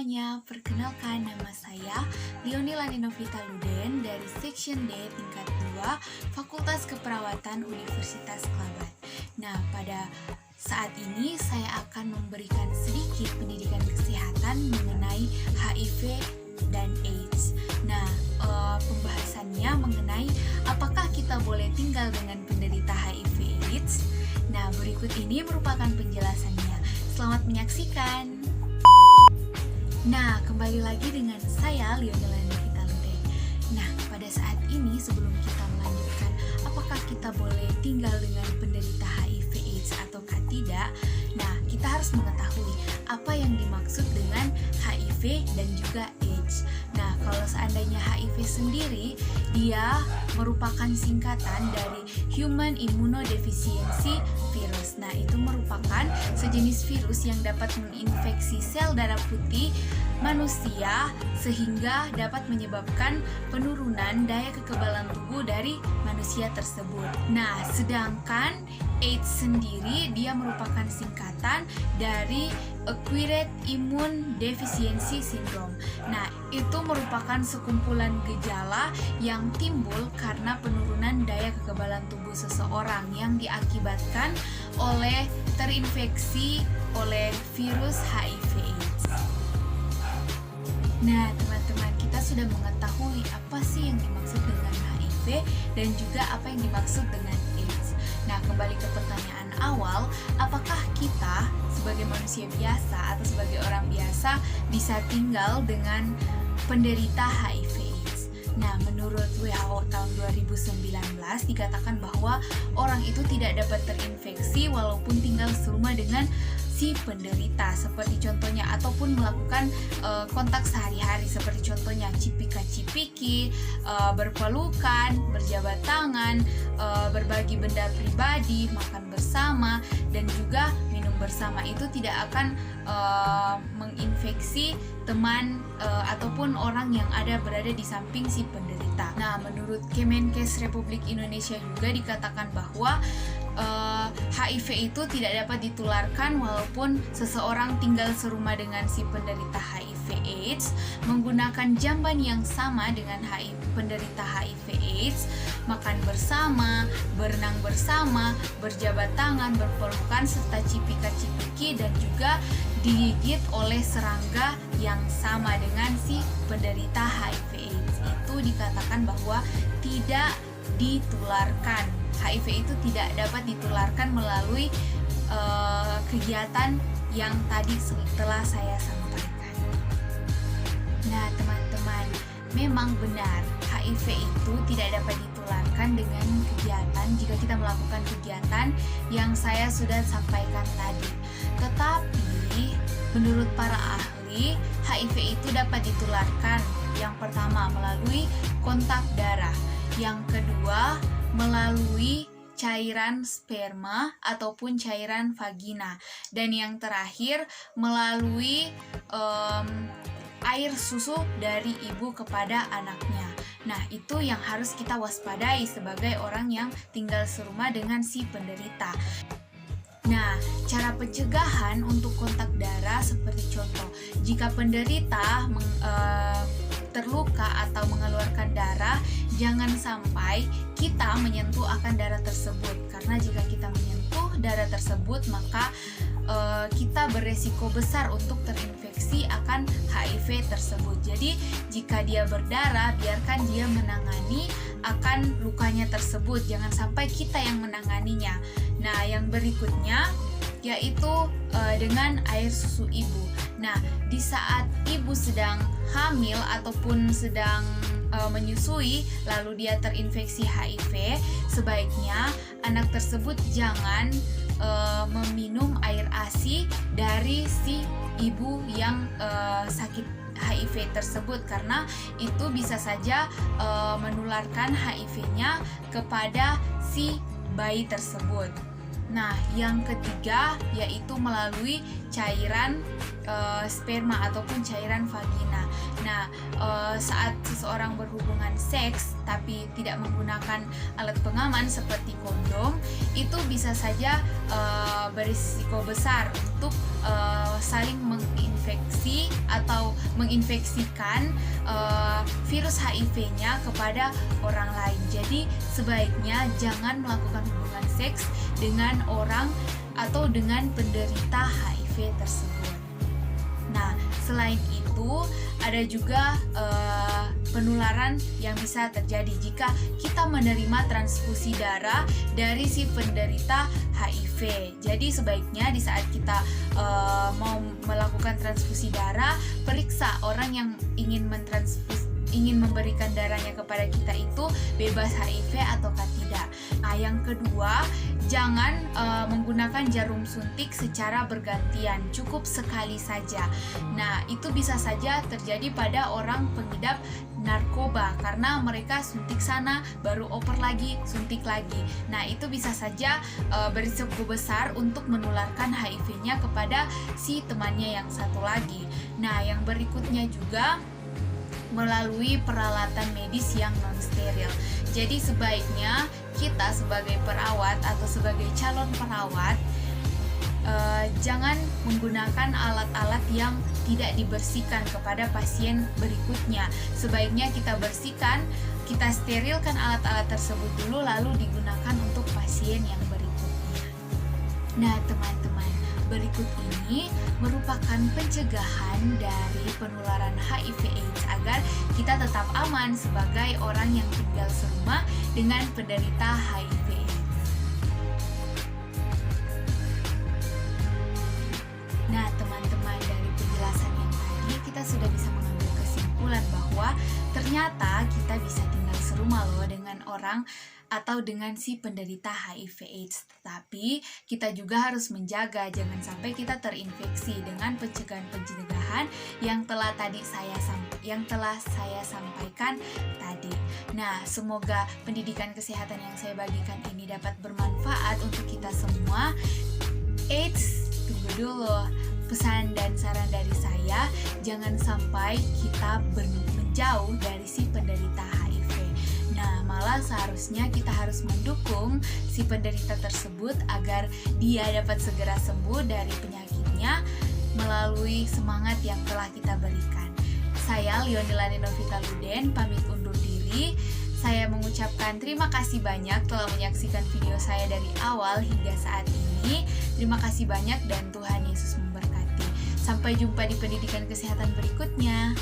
semuanya, perkenalkan nama saya Leonie Laninovita Luden dari Section D tingkat 2 Fakultas Keperawatan Universitas Kelabat. Nah, pada saat ini saya akan memberikan sedikit pendidikan kesehatan mengenai HIV dan AIDS. Nah, pembahasannya mengenai apakah kita boleh tinggal dengan penderita HIV AIDS. Nah, berikut ini merupakan penjelasannya. Selamat menyaksikan. Nah, kembali lagi dengan saya Leonie Laninovita Luden. Nah, pada saat ini sebelum kita melanjutkan apakah kita boleh tinggal dengan penderita HIV AIDS ataukah tidak, nah kita harus mengetahui apa yang dimaksud dengan HIV dan juga AIDS. Nah, kalau seandainya HIV sendiri, dia merupakan singkatan dari Human Immunodeficiency Virus. Nah, itu merupakan sejenis virus yang dapat menginfeksi sel darah putih manusia sehingga dapat menyebabkan penurunan daya kekebalan tubuh dari manusia tersebut. Nah, sedangkan AIDS sendiri dia merupakan singkatan dari Acquired Immune Deficiency Syndrome. Nah, itu merupakan sekumpulan gejala yang timbul karena penurunan daya kekebalan tubuh seseorang yang diakibatkan oleh terinfeksi oleh virus HIV/AIDS. Nah, teman-teman, kita sudah mengetahui apa sih yang dimaksud dengan HIV dan juga apa yang dimaksud dengan AIDS. Nah, kembali ke pertanyaan awal, apakah kita sebagai manusia biasa atau sebagai orang biasa bisa tinggal dengan penderita HIV/AIDS? Nah, menurut WHO tahun 2019 dikatakan bahwa orang itu tidak dapat terinfeksi walaupun tinggal serumah dengan si penderita, seperti contohnya ataupun melakukan kontak sehari-hari, seperti contohnya cipika-cipiki, berpelukan, berjabat tangan, berbagi benda pribadi, makan bersama, dan juga minum bersama. Itu tidak akan menginfeksi teman ataupun orang yang berada di samping si penderita. Nah, menurut Kemenkes Republik Indonesia juga dikatakan bahwa HIV itu tidak dapat ditularkan walaupun seseorang tinggal serumah dengan si penderita HIV/AIDS, menggunakan jamban yang sama dengan penderita HIV/AIDS, makan bersama, berenang bersama, berjabat tangan, berpelukan, serta cipika-cipiki dan juga digigit oleh serangga yang sama dengan si penderita HIV/AIDS. Itu dikatakan bahwa tidak ditularkan. HIV itu tidak dapat ditularkan melalui kegiatan yang tadi telah saya sampaikan. Nah, teman-teman, memang benar HIV itu tidak dapat ditularkan dengan kegiatan jika kita melakukan kegiatan yang saya sudah sampaikan tadi. Tetapi menurut para ahli, HIV itu dapat ditularkan yang pertama melalui kontak darah, yang kedua melalui cairan sperma ataupun cairan vagina, dan yang terakhir melalui air susu dari ibu kepada anaknya. Nah, itu yang harus kita waspadai sebagai orang yang tinggal serumah dengan si penderita. Nah, cara pencegahan untuk kontak darah seperti contoh, jika penderita terluka atau mengeluarkan darah, jangan sampai kita menyentuh akan darah tersebut, karena jika kita menyentuh darah tersebut maka kita beresiko besar untuk terinfeksi akan HIV tersebut. Jadi jika dia berdarah, biarkan dia menangani akan lukanya tersebut, jangan sampai kita yang menanganinya. Nah, yang berikutnya yaitu dengan air susu ibu. Nah, di saat ibu sedang hamil ataupun sedang menyusui lalu dia terinfeksi HIV, sebaiknya anak tersebut jangan meminum air ASI dari si ibu yang sakit HIV tersebut, karena itu bisa saja menularkan HIV-nya kepada si bayi tersebut. Nah, yang ketiga yaitu melalui cairan sperma ataupun cairan vagina. Nah, saat seseorang berhubungan seks tapi tidak menggunakan alat pengaman seperti kondom, itu bisa saja berisiko besar untuk saling menginfeksi menginfeksi atau menginfeksikan virus HIV-nya kepada orang lain. Jadi sebaiknya jangan melakukan hubungan seks dengan orang atau dengan penderita HIV tersebut. Nah, selain itu ada juga penularan yang bisa terjadi jika kita menerima transfusi darah dari si penderita HIV. Jadi sebaiknya di saat kita mau melakukan transfusi darah, periksa orang yang ingin memberikan darahnya kepada kita itu bebas HIV ataukah tidak. Nah, yang kedua, jangan menggunakan jarum suntik secara bergantian, cukup sekali saja. Nah, itu bisa saja terjadi pada orang pengidap narkoba karena mereka suntik sana, baru oper lagi, suntik lagi. Nah, itu bisa saja berisiko besar untuk menularkan HIV-nya kepada si temannya yang satu lagi. Nah, yang berikutnya juga melalui peralatan medis yang non-steril. Jadi sebaiknya kita sebagai perawat atau sebagai calon perawat jangan menggunakan alat-alat yang tidak dibersihkan kepada pasien berikutnya. Sebaiknya kita bersihkan, kita sterilkan alat-alat tersebut dulu lalu digunakan untuk pasien yang berikutnya. Nah, teman-teman, berikut ini merupakan pencegahan dari penularan HIV/AIDS agar kita tetap aman sebagai orang yang tinggal serumah dengan penderita HIV/AIDS. Nah, teman-teman, dari penjelasan yang tadi kita sudah bisa mengambil kesimpulan bahwa ternyata kita bisa tinggal serumah loh dengan orang atau dengan si penderita HIV/AIDS. Tetapi kita juga harus menjaga jangan sampai kita terinfeksi dengan pencegahan-pencegahan yang telah saya sampaikan tadi. Nah, semoga pendidikan kesehatan yang saya bagikan ini dapat bermanfaat untuk kita semua. Tunggu dulu. Pesan dan saran dari saya, jangan sampai kita menjauh dari si penderita HIV. Nah, malah seharusnya kita harus mendukung si penderita tersebut agar dia dapat segera sembuh dari penyakitnya melalui semangat yang telah kita berikan. Saya Leonila Ninovita Luden pamit undur diri. Saya mengucapkan terima kasih banyak telah menyaksikan video saya dari awal hingga saat ini. Terima kasih banyak dan Tuhan Yesus memberkati. Sampai jumpa di pendidikan kesehatan berikutnya.